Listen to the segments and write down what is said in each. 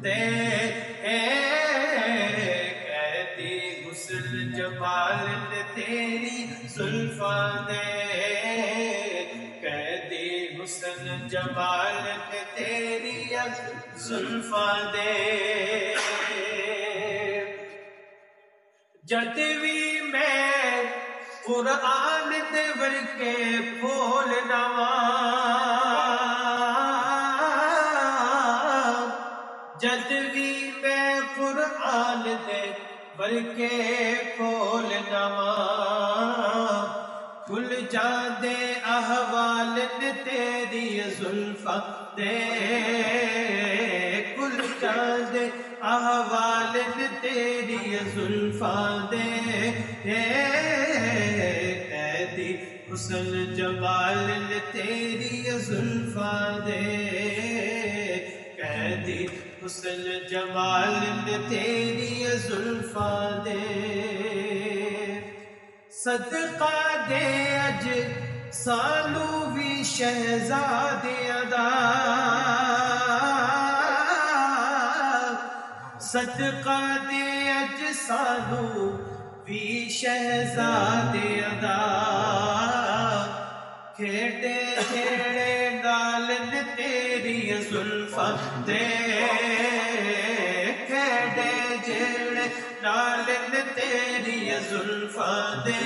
دے کہتی حسن جمال تیری زلفاں دے کہتی حسن جمال تیری زلفاں دے جد بھی میں قرآن دے ورکے پھول نواں جد بھی میں قرآن دے ورکے پھول نواں کھل جاندے احوال نے تیری زلفاں دے کھل جاندے احوال نے تیری زلفاں دے کہتی حسن جمال نے تیری زلفاں دے کہتی حسن جمال نے تیری زلفاں دے صدقہ دے اج سالو بھی شہزادیاں دا صدقہ دے اج سالو بھی شہزادیاں دا کھیڑے کھیڑے نال نے تیری زلفاں دے کھیڑے جھیڑے نال نے تیری زلفاں دے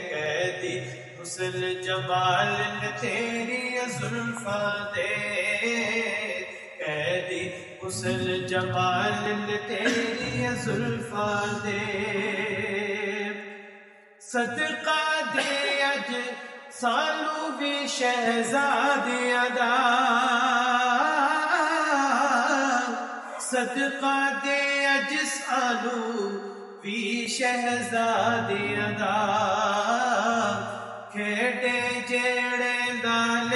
کہتی حسن جمال نے تیری زلفاں دے کہتی حسن جمال نے تیری زلفاں دے صدقہ دے اج سالو بھی شہزادیاں دا صدقہ دے اج سالو بھی شہزادیاں دا کھیڑے جیڑے نال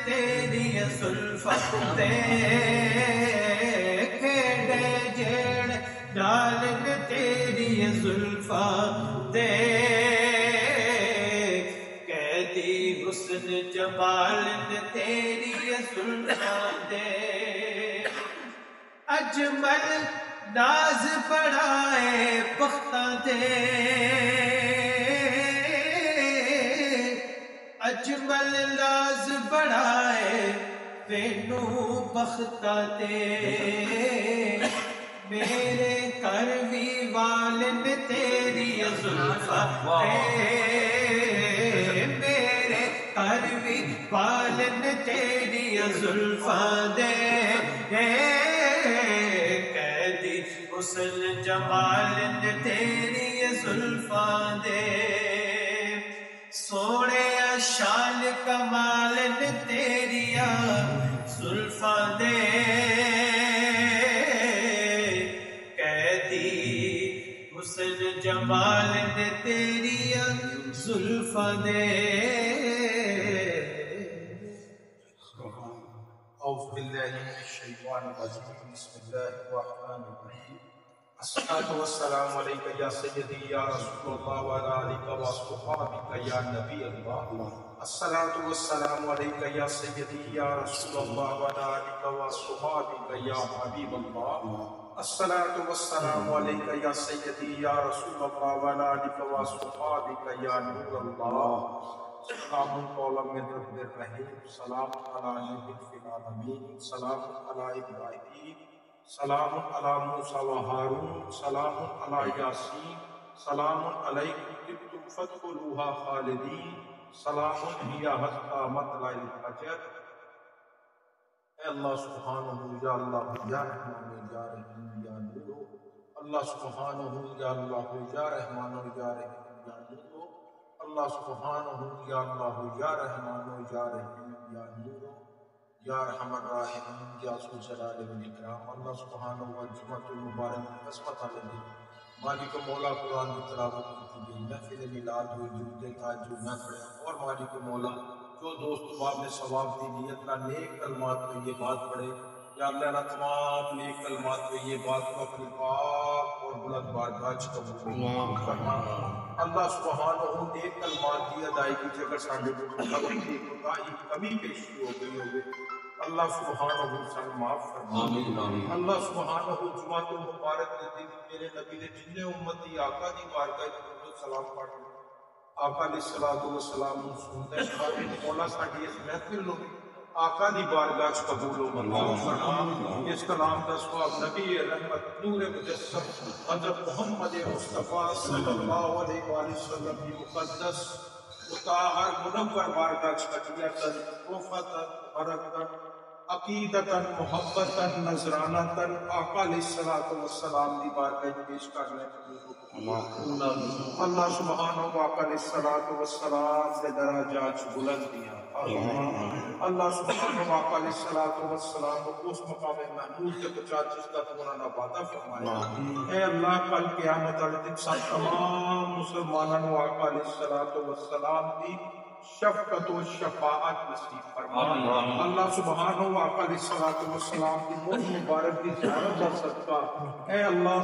تیری زلفاں دے کھیڑے جیڑے نال تیری زلفاں دے کہتی حسن جمال تیری زلفاں دے اجمل ناز بڑھائے پختہ دے اجمل ناز بڑھائے وینو بختہ دے میرے کروی والن تیری زلفاں دے میرے کروی والن تیری زلفاں دے کہتی حسن جمال تیری زلفاں دے سونے شان کمال تیری زلفاں دے کہتی حسن جمال تیری زلفاں دے أعوذ بالله من الشيطان الرجيم بسم الله الرحمن الرحيم الصلاة والسلام عليك يا سيدي يا رسول الله وعلى آلك وأصحابك يا نبي الله الصلاة والسلام عليك يا سيدي يا رسول الله وعلى آلك وأصحابك يا حبيب الله الصلاة والسلام عليك يا سيدي يا رسول الله وعلى آلك وأصحابك يا نور الله سلام قولا من رب الرحيم سلام على نبي في العالمين سلام على إبراهيم سلام على موسى وهارون سلام على ياسين سلام عليكم طبتم فادخلوها خالدين سلام هي حتى مطلع الفجر اے اللہ سبحانہ یا اللہ یا رحمان یا رحیم یا نور اللہ سبحانہ یا اللہ یا رحمان یا رحیم یا نور اللہ سبحانہ یا اللہ یا رحمان یا رحیم یا نور یا رحم الراحمین یا ذو الجلال والاکرام اللہ سبحانہ و جمعۃ المبارک قسمت علیہ مالک مولا قرآن کی تلاوت کی گئی محفل میلاد ہوئی درود تہجد نہ پڑھا اور مالک مولا جو دوست باپ نے ثواب دی نیت نہ نیک کلمات پہ یہ بات پڑھے یا اللہ نہ تمام نیک کلمات پہ یہ بات کو اپنی پاک اور بلند بارگاہ قبول فرما اللہ سبحانہ نیک کلمات کی ادائیگی جگہ ساڈے کو کوئی کوتاہی کمی پیشی ہو گئی ہوگی اللہ سبحانہ سے معاف فرما دے۔ اللہ سبحانہ جمعۃ المبارک کے دن میرے نبی نے جن امتی آقا دی بارگاہ درود و سلام پڑھ آقا علیہ الصلوۃ والسلام نو سنتے ہیں مولا ساڈی اس محفل نو آقا دی بارگاہ وچ قبول و منظور فرما۔ اس کلام دا ثواب نبی رحمت نور مجسم حضرت محمد مصطفیٰ صلی اللہ علیہ وآلہ وسلم کی مقدس مطہر منور بارگاہ وچ قطعیتاً توفیقاً برکتاً عقیدتاً محبتاً نذرانتاً آقا علیہ الصلوۃ والسلام دی بارگاہ وچ پیش کرنے اللہ سبحانہ و آقا علیہ الصلوۃ والسلام دے درجات بلندیاں اللہ سبحانہ و آقا علیہ الصلوۃ والسلام کو اس مقام محمود کے پہنچا جس کا تو انہوں نے وعدہ فرمایا۔ اے اللہ کل قیامت والے دن سب تمام مسلمانوں کو آقا علیہ الصلوۃ والسلام کی شفقت و شفاعت نصیب فرما۔ اللہ سبحانہ و آقا علیہ الصلوۃ والسلام کی موت مبارک کی زیارت کا صدقہ اے اللہ